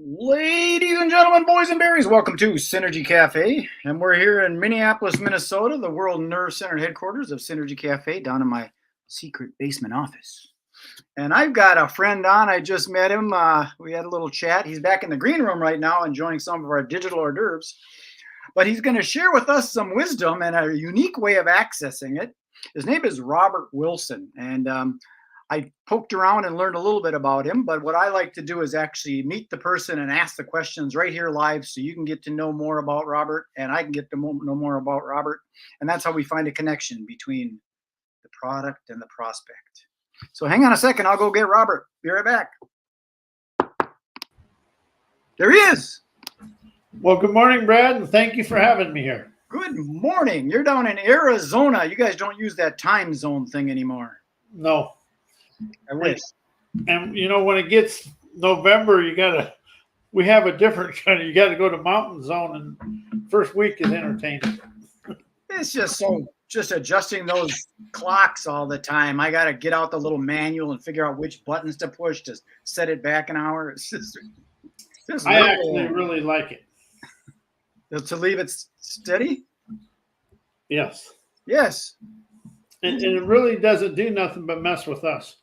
Ladies and gentlemen, boys and berries, welcome to Synergy Cafe. And we're here in Minneapolis, Minnesota, the World Nerve Center headquarters of Synergy Cafe, down in my secret basement office. And I've got a friend on. I just met him. We had a little chat. He's back in the green room right now enjoying some of our digital hors d'oeuvres. But he's going to share with us some wisdom and a unique way of accessing it. His name is Robert Wilson. And I poked around and learned a little bit about him, but what I like to do is actually meet the person and ask the questions right here live so you can get to know more about Robert and I can get to know more about Robert. And that's how we find a connection between the product and the prospect. So hang on a second. I'll go get Robert. Be right back. There he is. Well, good morning, Brad, and thank you for having me here. Good morning. You're down in Arizona. You guys don't use that time zone thing anymore. No. I wish. And you know, when it gets November, we have a different kind of, you got to go to mountain zone, and first week is entertaining. It's just adjusting those clocks all the time. I got to get out the little manual and figure out which buttons to push to set it back an hour. It's just I actually really like it. To leave it steady? Yes. Yes. And it really doesn't do nothing but mess with us.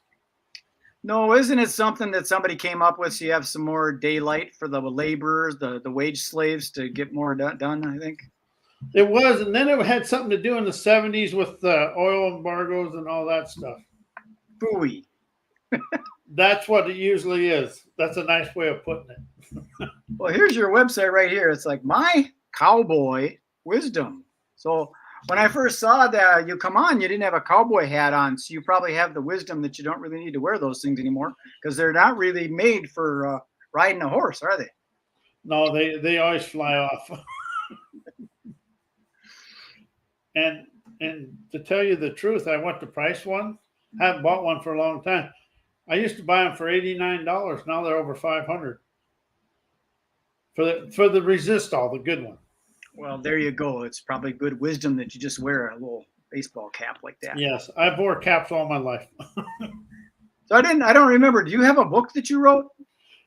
No, isn't it something that somebody came up with so you have some more daylight for the laborers, the wage slaves to get more done, I think? It was, and then it had something to do in the 70s with the oil embargoes and all that stuff. Phooey. That's what it usually is. That's a nice way of putting it. Well, here's your website right here. It's like my Cowboy Wisdom. So when I first saw that you come on, you didn't have a cowboy hat on. So you probably have the wisdom that you don't really need to wear those things anymore because they're not really made for riding a horse, are they? No, they always fly off. And to tell you the truth, I went to price one. I haven't bought one for a long time. I used to buy them for $89. Now they're over $500 for the Resistol, the good one. Well, there you go. It's probably good wisdom that you just wear a little baseball cap like that. Yes, I've wore caps all my life. So I don't remember. Do you have a book that you wrote?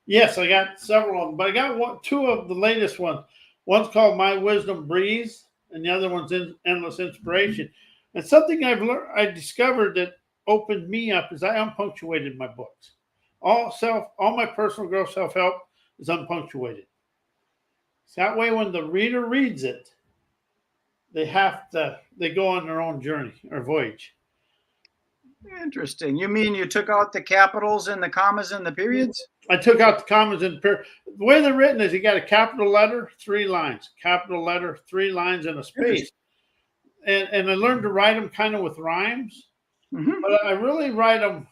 Yes, I got several of them, but I got two of the latest ones. One's called My Wisdom Breeze, and the other one's Endless Inspiration. And something I discovered that opened me up is I unpunctuated my books. All my personal growth self-help is unpunctuated. So that way, when the reader reads it, they go on their own journey or voyage. Interesting. You mean you took out the capitals and the commas and the periods? I took out the commas and periods. The way they're written is you got a capital letter, 3 lines, capital letter, 3 lines, and a space. And I learned to write them kind of with rhymes. Mm-hmm. But I really write them,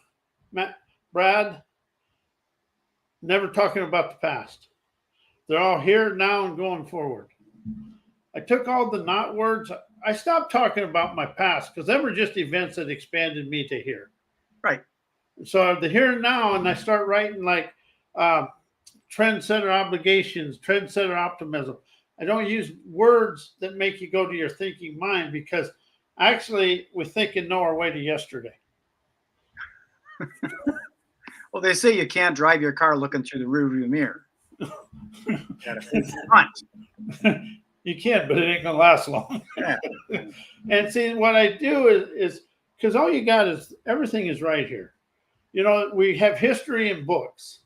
Brad, never talking about the past. They're all here now and going forward. I took all the not words. I stopped talking about my past because they were just events that expanded me to here. Right. So the here and now, and I start writing like trendsetter obligations, trendsetter optimism. I don't use words that make you go to your thinking mind because actually we think and know our way to yesterday. Well, they say you can't drive your car looking through the rearview mirror. You can, but it ain't gonna last long. Yeah. And see, what I do is because all you got is everything is right here. You know, we have history in books,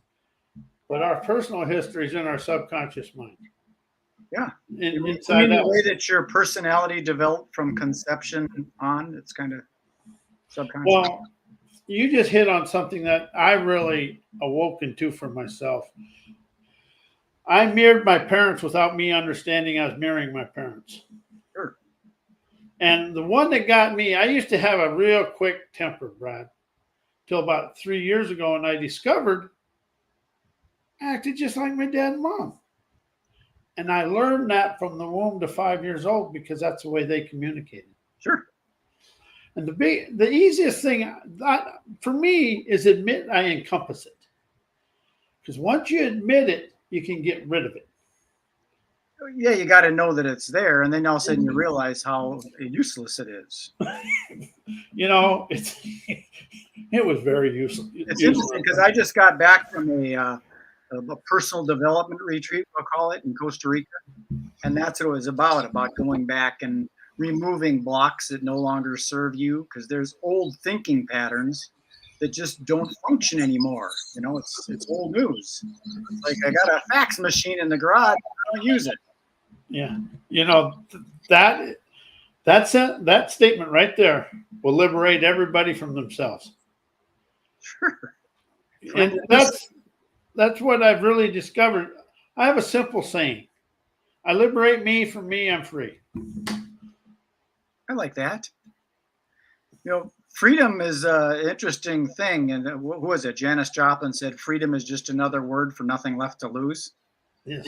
but our personal history is in our subconscious mind. Yeah. Inside the way that your personality developed from conception on, it's kind of subconscious. Well, you just hit on something that I really awoken to for myself. I mirrored my parents without me understanding I was mirroring my parents. Sure. And the one that got me, I used to have a real quick temper, Brad, till about 3 years ago, and I discovered I acted just like my dad and mom. And I learned that from the womb to 5 years old because that's the way they communicated. Sure. And the easiest thing for me is admit I encompass it. Because once you admit it, you can get rid of it. Yeah, you got to know that it's there, and then all of a sudden you realize how useless it is. You know, it was very useless. It's interesting because I just got back from a a personal development retreat, we'll call it, in Costa Rica. And that's what it was about going back and removing blocks that no longer serve you, because there's old thinking patterns that just don't function anymore. It's old news. It's like, I got a fax machine in the garage, I don't use it. Yeah. That statement right there will liberate everybody from themselves. Sure. And that's what I've really discovered. I have a simple saying: I liberate me, from me, I'm free. I like that. Freedom is an interesting thing. And who was it? Janis Joplin said, freedom is just another word for nothing left to lose. Yes.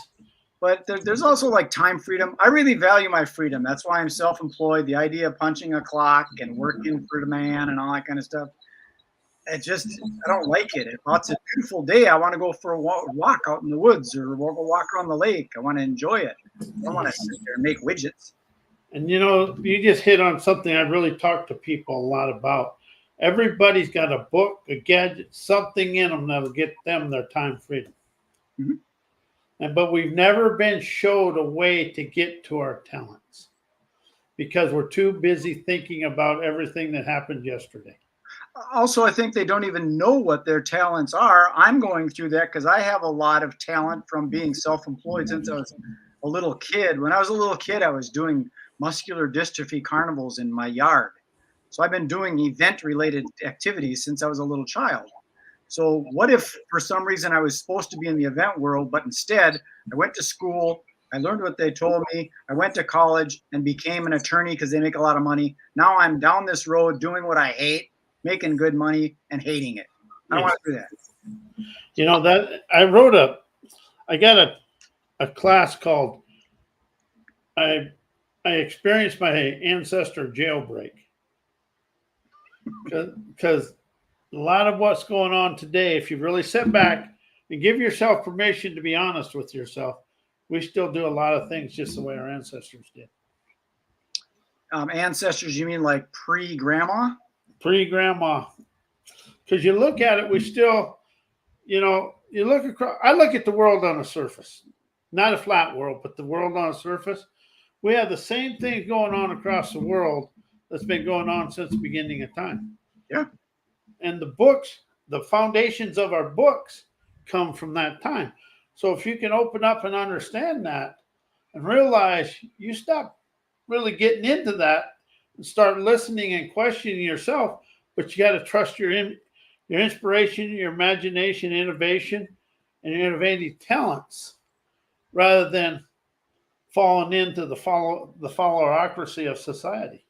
But there's also like time freedom. I really value my freedom. That's why I'm self-employed. The idea of punching a clock and working for the man and all that kind of stuff, I don't like it. If it's a beautiful day, I want to go for a walk out in the woods, or go walk around the lake. I want to enjoy it. I don't want to sit there and make widgets. And you just hit on something I really talk to people a lot about. Everybody's got a book, a gadget, something in them that'll get them their time freedom. Mm-hmm. But we've never been showed a way to get to our talents because we're too busy thinking about everything that happened yesterday. Also, I think they don't even know what their talents are. I'm going through that because I have a lot of talent from being self-employed since I was a little kid. When I was a little kid, I was doing muscular dystrophy carnivals in my yard. So I've been doing event-related activities since I was a little child. So what if for some reason I was supposed to be in the event world, but instead I went to school, I learned what they told me, I went to college and became an attorney because they make a lot of money. Now I'm down this road doing what I hate, making good money and hating it. I don't want to do that. I got a class called I experienced my ancestor jailbreak, because a lot of what's going on today, if you really sit back and give yourself permission to be honest with yourself, we still do a lot of things just the way our ancestors did. Ancestors, you mean like pre-grandma? Pre-grandma. Because you look at it, we still, you look across, I look at the world on a surface, not a flat world, but the world on a surface. We have the same things going on across the world that's been going on since the beginning of time. Yeah. And the books, the foundations of our books come from that time. So if you can open up and understand that and realize you stop really getting into that and start listening and questioning yourself, but you got to trust your inspiration, your imagination, innovation, and your innovative talents, rather than falling into the followerocracy of society.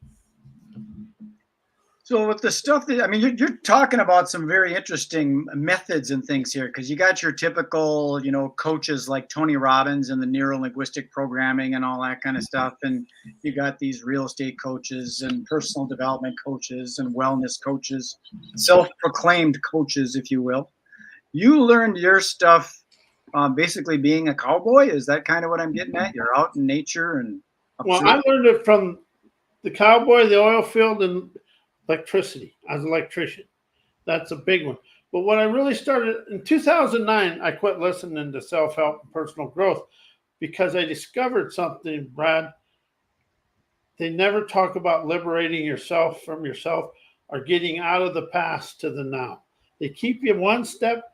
So with the stuff you're talking about some very interesting methods and things here, because you got your typical, coaches like Tony Robbins and the neuro-linguistic programming and all that kind of stuff. And you got these real estate coaches and personal development coaches and wellness coaches, self-proclaimed coaches, if you will. You learned your stuff basically being a cowboy. Is that kind of what I'm getting at? You're out in nature and observing. Well, I learned it from the cowboy, the oil field, and electricity. I was an electrician. That's a big one. But when I really started in 2009, I quit listening to self-help and personal growth because I discovered something, Brad. They never talk about liberating yourself from yourself or getting out of the past to the now. They keep you one step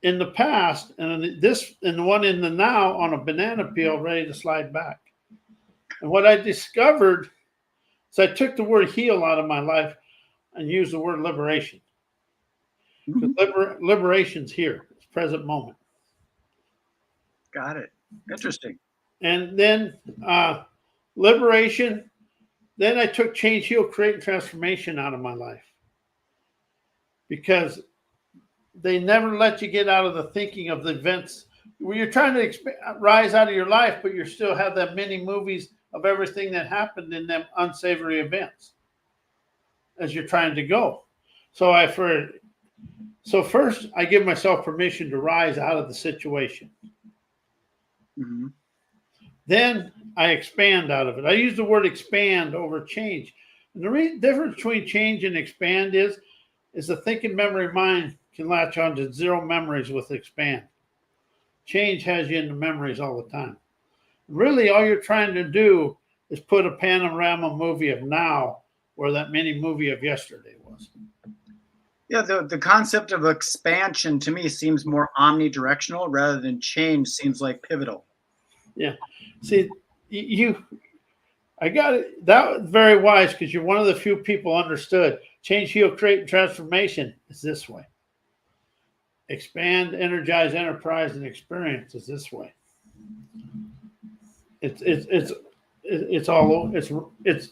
in the past and the one in the now on a banana peel ready to slide back. And what I discovered is I took the word heal out of my life and use the word liberation. Mm-hmm. Liberation's here. It's present moment. Got it. Interesting. And then liberation. Then I took change, heal, create, and transformation out of my life. Because they never let you get out of the thinking of the events where you're trying to rise out of your life, but you still have that many movies of everything that happened in them unsavory events as you're trying to go. So first I give myself permission to rise out of the situation. Mm-hmm. Then I expand out of it. I use the word expand over change. And the difference between change and expand is the thinking memory mind can latch on to zero memories with expand. change has you in the memories all the time. Really, all you're trying to do is put a panorama movie of now where that mini movie of yesterday was. Yeah, the concept of expansion to me seems more omnidirectional rather than change seems like pivotal. Yeah. See, I got it. That was very wise because you're one of the few people understood. Change, heal, create, and transformation is this way. Expand, energize, enterprise, and experience is this way. It's all it's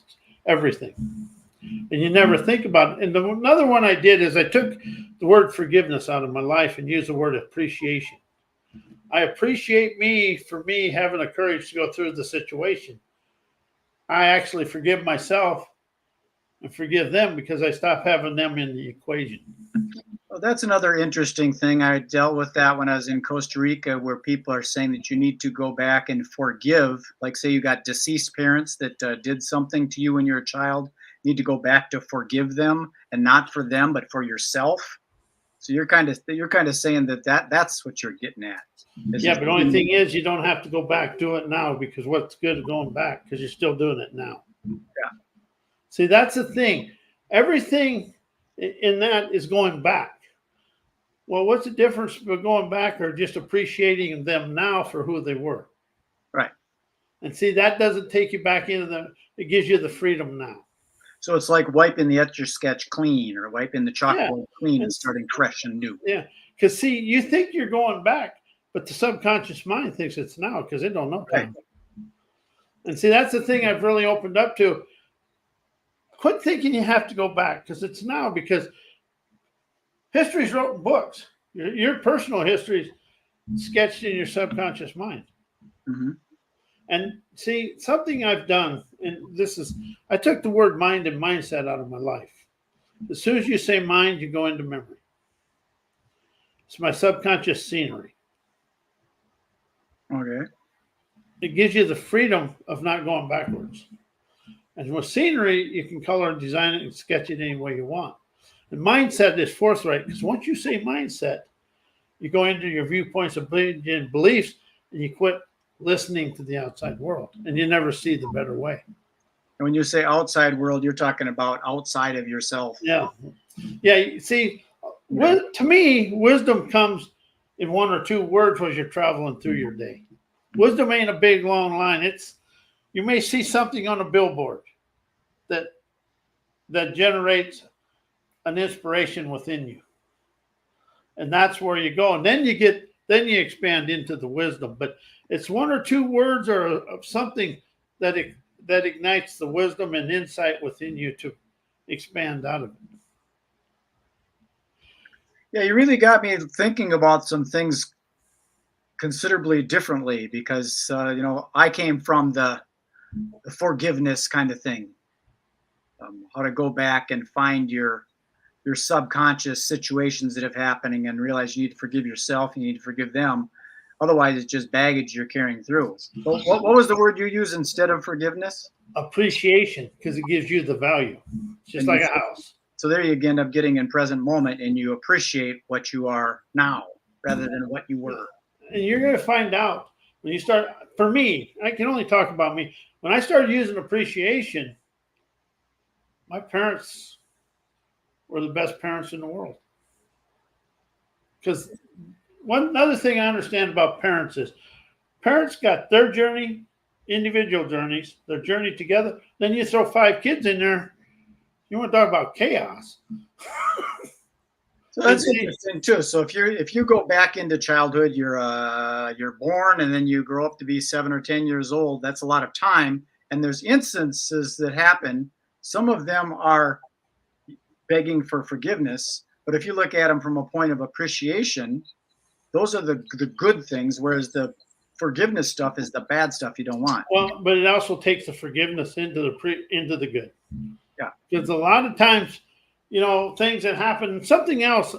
everything, and you never think about it. And another one I did is I took the word forgiveness out of my life and used the word appreciation. I appreciate me for me having the courage to go through the situation. I actually forgive myself and forgive them because I stopped having them in the equation. Well, that's another interesting thing. I dealt with that when I was in Costa Rica, where people are saying that you need to go back and forgive. Like, say you got deceased parents that did something to you when you're a child, you need to go back to forgive them, and not for them, but for yourself. So you're kind of saying that's what you're getting at. Yeah, but the only thing is you don't have to go back to it now, because what's good of going back, because you're still doing it now. Yeah. See, that's the thing. Everything in that is going back. Well, what's the difference between going back or just appreciating them now for who they were? Right. And see, that doesn't take you back into them. It gives you the freedom now. So it's like wiping the Etch-a-Sketch clean or wiping the chalkboard clean and starting fresh and new. Yeah. Because, see, you think you're going back, but the subconscious mind thinks it's now because they don't know time. Right. And see, that's the thing I've really opened up to. Quit thinking you have to go back, because it's now, because history's wrote in books. Your personal history's sketched in your subconscious mind. Mm-hmm. And see, something I've done, and I took the word mind and mindset out of my life. As soon as you say mind, you go into memory. It's my subconscious scenery. Okay. It gives you the freedom of not going backwards. And with scenery, you can color and design it and sketch it any way you want. And mindset is forthright, because once you say mindset, you go into your viewpoints and beliefs, and you quit listening to the outside world, and you never see the better way. And when you say outside world, you're talking about outside of yourself. Yeah. Yeah. See, to me, wisdom comes in one or two words as you're traveling through your day. Wisdom ain't a big, long line. You may see something on a billboard that generates an inspiration within you. And that's where you go. And then you expand into the wisdom. But it's one or two words or something that ignites the wisdom and insight within you to expand out of it. Yeah, you really got me thinking about some things considerably differently, because I came from the forgiveness kind of thing. How to go back and find your subconscious situations that have happening and realize you need to forgive yourself, you need to forgive them. Otherwise, it's just baggage you're carrying through. What was the word you used instead of forgiveness? Appreciation, because it gives you the value. It's just like a house. So there you end up getting in present moment, and you appreciate what you are now rather than what you were. And you're going to find out when you start. For me, I can only talk about me. When I started using appreciation, my parents were the best parents in the world. Because another thing I understand about parents is parents got their journey, individual journeys, their journey together. Then you throw 5 kids in there. You want to talk about chaos. So that's interesting too. So if you go back into childhood, you're born and then you grow up to be 7 or 10 years old. That's a lot of time. And there's instances that happen. Some of them are begging for forgiveness, but if you look at them from a point of appreciation, those are the good things, whereas the forgiveness stuff is the bad stuff you don't want. Well, but it also takes the forgiveness into the good. Yeah, because a lot of times, things that happen. Something else,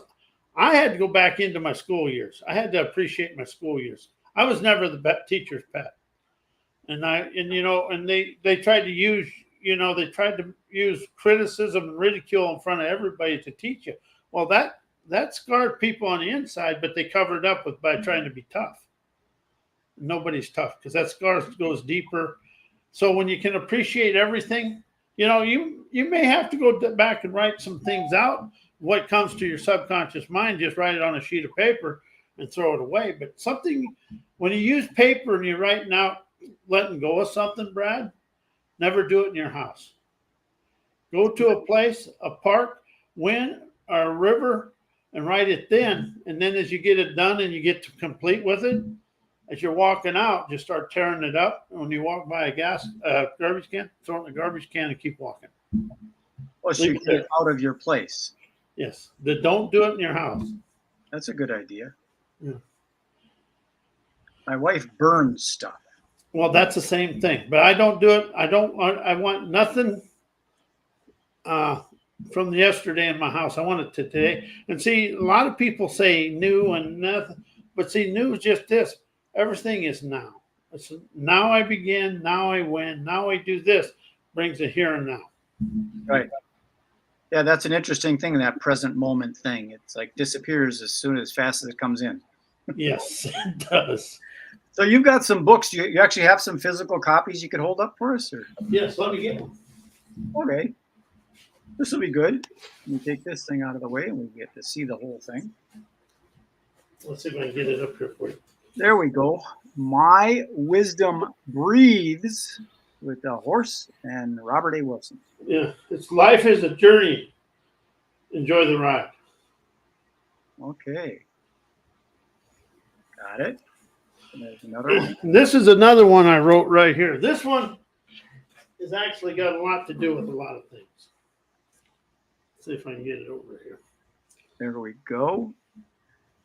I had to go back into my school years. I had to appreciate my school years. I was never the teacher's pet, and they tried to use. They tried to use criticism and ridicule in front of everybody to teach you. Well, that scarred people on the inside, but they covered up by trying to be tough. Nobody's tough because that scar goes deeper. So when you can appreciate everything, you may have to go back and write some things out. What comes to your subconscious mind, just write it on a sheet of paper and throw it away. But something, when you use paper and you're writing out, letting go of something, Brad, never do it in your house. Go to a place, a park, wind, or a river, and write it then. And then as you get it done and you get to complete with it, as you're walking out, just start tearing it up. And when you walk by a garbage can, throw it in the garbage can and keep walking. Well, so you get out of your place. Yes. Don't do it in your house. That's a good idea. Yeah. My wife burns stuff. Well, that's the same thing. But I don't do it. I want nothing from yesterday in my house. I want it to today. And see, a lot of people say new and nothing. But see, new is just this. Everything is now. It's now I begin, now I win, now I do this. Brings it here and now. Right. Yeah, that's an interesting thing, that present moment thing. It's like disappears as fast as it comes in. Yes, it does. So you've got some books. You actually have some physical copies you could hold up for us? Or? Yes, let me get one. Okay. This will be good. Let me take this thing out of the way and we get to see the whole thing. Let's see if I can get it up here for you. There we go. My Wisdom Breathes with a horse and Robert A. Wilson. Yeah, life is a journey. Enjoy the ride. Okay. Got it. And there's another one. This is another one I wrote right here. This one has actually got a lot to do with a lot of things. Let's see if I can get it over here. There we go.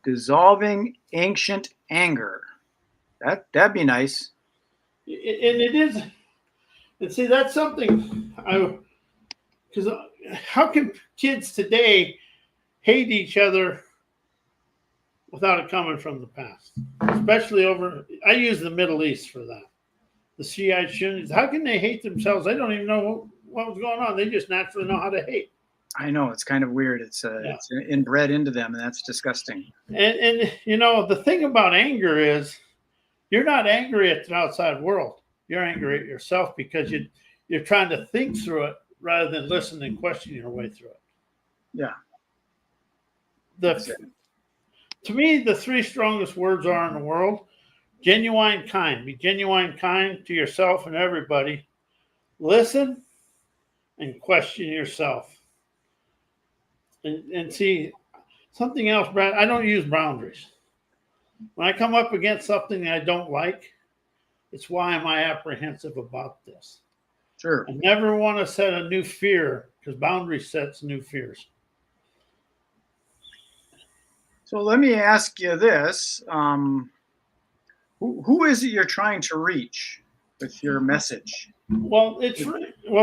Dissolving ancient anger. That'd be nice. And it is. And see, that's something because how can kids today hate each other without it coming from the past? Especially I use the Middle East for that. The Shiite Sunnis, how can they hate themselves? They don't even know what was going on. They just naturally know how to hate. I know, it's kind of weird. It's inbred into them, and that's disgusting. And the thing about anger is you're not angry at the outside world. You're angry at yourself because you're trying to think through it rather than listen and question your way through it. Yeah. To me, the three strongest words are in the world: genuine kind. Be genuine kind to yourself and everybody. Listen and question yourself. And see, something else, Brad, I don't use boundaries. When I come up against something I don't like, it's why am I apprehensive about this? Sure. I never want to set a new fear because boundary sets new fears. So let me ask you this. Who is it you're trying to reach with your message? Well,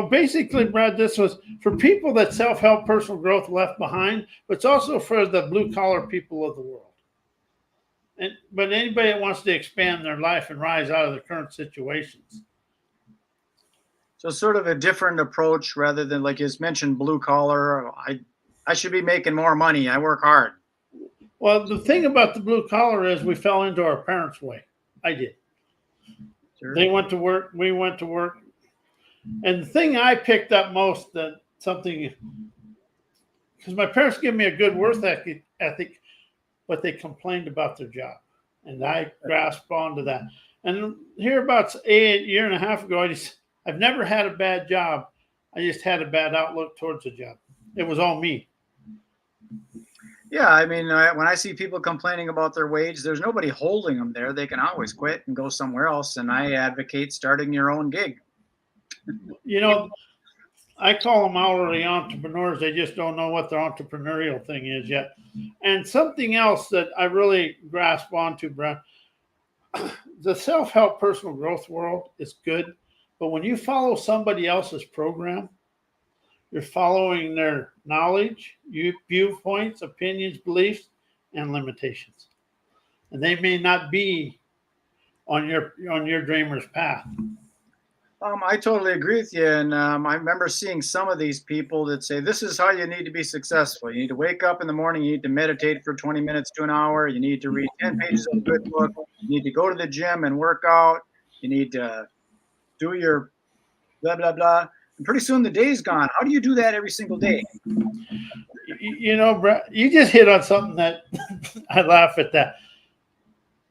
basically, Brad, this was for people that self-help, personal growth left behind, but it's also for the blue-collar people of the world. But anybody that wants to expand their life and rise out of their current situations. So sort of a different approach rather than, like you just mentioned, blue-collar. I should be making more money. I work hard. Well, the thing about the blue-collar is we fell into our parents' way. I did. Sure. They went to work. We went to work. And the thing I picked up most because my parents gave me a good work ethic, but they complained about their job. And I grasped onto that. And here about a year and a half ago, I've never had a bad job. I just had a bad outlook towards the job. It was all me. Yeah, I mean, when I see people complaining about their wage, there's nobody holding them there. They can always quit and go somewhere else. And I advocate starting your own gig. I call them hourly entrepreneurs. They just don't know what their entrepreneurial thing is yet. And something else that I really grasp onto, Brad, the self-help personal growth world is good. But when you follow somebody else's program, you're following their knowledge, viewpoints, opinions, beliefs, and limitations. And they may not be on your dreamer's path. I totally agree with you. And I remember seeing some of these people that say, this is how you need to be successful. You need to wake up in the morning. You need to meditate for 20 minutes to an hour. You need to read 10 pages of a good book. You need to go to the gym and work out. You need to do your blah, blah, blah. And pretty soon the day's gone. How do you do that every single day? Brad, you just hit on something that I laugh at that.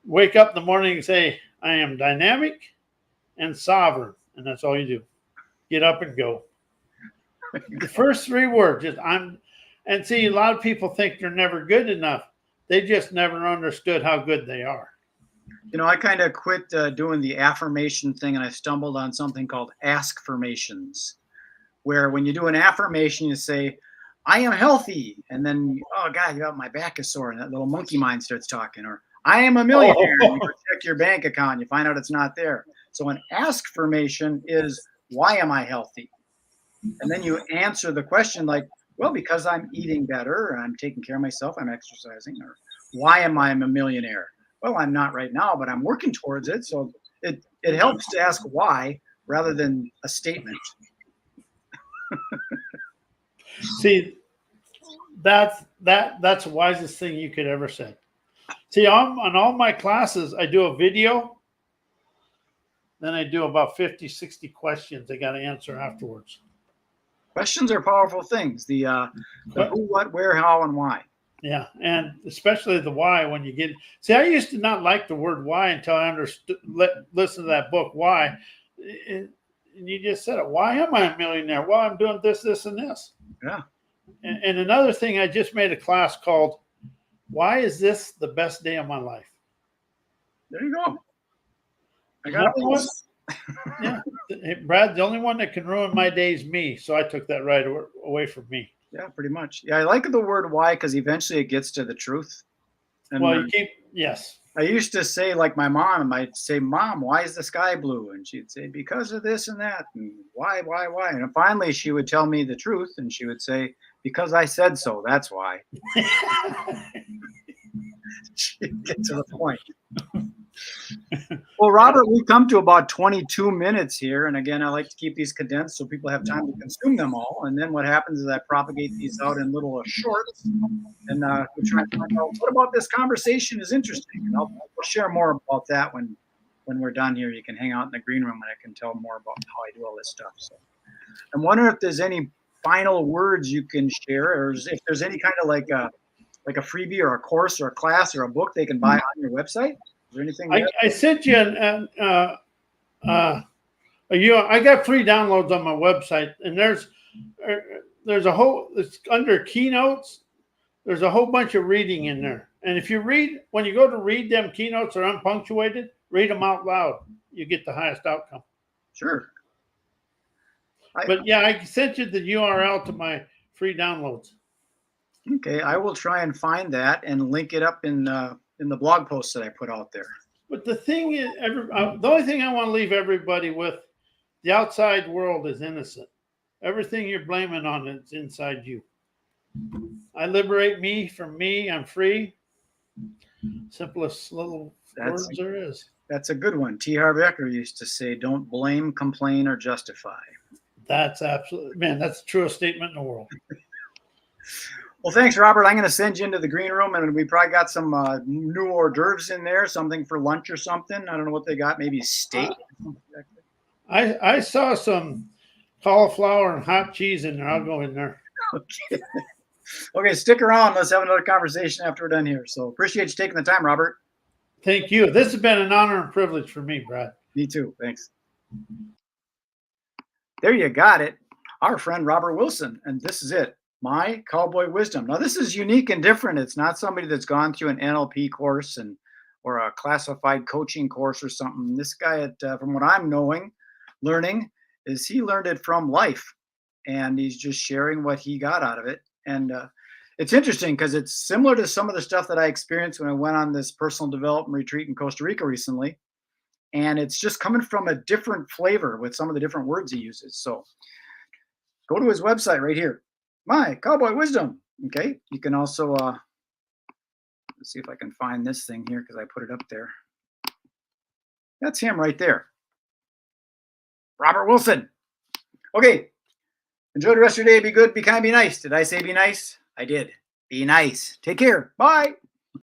Wake up in the morning and say, I am dynamic and sovereign. And that's all you do. Get up and go. The first three words is and see, a lot of people think they're never good enough. They just never understood how good they are. I kind of quit doing the affirmation thing, and I stumbled on something called ask-formations, where when you do an affirmation, you say, I am healthy. And then, oh God, my back is sore. And that little monkey mind starts talking. Or I am a millionaire. And you go check your bank account, and you find out it's not there. So an ask-formation is, why am I healthy? And then you answer the question like, well, because I'm eating better, I'm taking care of myself, I'm exercising. Or why am I a millionaire? Well, I'm not right now, but I'm working towards it. So it helps to ask why rather than a statement. See, that's the wisest thing you could ever say. See, on all my classes, I do a video. Then I do about 50, 60 questions I got to answer afterwards. Questions are powerful things. The who, what, where, how, and why. Yeah, and especially the why when you get. See, I used to not like the word why until I understood. Listen to that book, Why. And you just said it. Why am I a millionaire? Well, I'm doing this, this, and this. Yeah. And another thing, I just made a class called "Why is this the best day of my life?" There you go. I got it. Yeah, hey, Brad, the only one that can ruin my day is me. So I took that right away from me. Yeah, pretty much. Yeah, I like the word why because eventually it gets to the truth. And well, yes. I used to say, like my mom, I'd say, Mom, why is the sky blue? And she'd say, because of this and that. And why? And finally she would tell me the truth and she would say, because I said so. That's why. She'd get to the point. Well, Robert, we've come to about 22 minutes here. And again, I like to keep these condensed so people have time to consume them all. And then what happens is I propagate these out in little shorts. And we try to find out what about this conversation is interesting. And I'll share more about that when we're done here. You can hang out in the green room and I can tell more about how I do all this stuff. So I'm wondering if there's any final words you can share, or if there's any kind of like a freebie or a course or a class or a book they can buy on your website. Is there anything? I sent you I got free downloads on my website, and there's a whole, it's under keynotes. There's a whole bunch of reading in there. And if you read, when you go to read them keynotes are unpunctuated, read them out loud. You get the highest outcome. Sure. But yeah, I sent you the URL to my free downloads. Okay, I will try and find that and link it up in the blog post that I put out there. But the thing is, the only thing I want to leave everybody with, the outside world is innocent. Everything you're blaming on is inside you. I liberate me from me. I'm free. Simplest little words there is. That's a good one. T. Harv Eker used to say, don't blame, complain, or justify. That's absolutely, man, that's the truest statement in the world. Well, thanks, Robert. I'm going to send you into the green room, and we probably got some new hors d'oeuvres in there, something for lunch or something. I don't know what they got, maybe steak. I saw some cauliflower and hot cheese in there. I'll go in there. Okay. Okay, stick around. Let's have another conversation after we're done here. So appreciate you taking the time, Robert. Thank you. This has been an honor and privilege for me, Brad. Me too. Thanks. There you got it. Our friend Robert Wilson, and this is it. My Cowboy Wisdom. Now, this is unique and different. It's not somebody that's gone through an NLP course or a classified coaching course or something. This guy, from what I'm learning, is he learned it from life, and he's just sharing what he got out of it. And it's interesting because it's similar to some of the stuff that I experienced when I went on this personal development retreat in Costa Rica recently. And it's just coming from a different flavor with some of the different words he uses. So go to his website right here. My Cowboy Wisdom. Okay. You can also, let's see if I can find this thing here because I put it up there. That's him right there. Robert Wilson. Okay. Enjoy the rest of your day. Be good, be kind, be nice. Did I say be nice? I did. Be nice. Take care. Bye.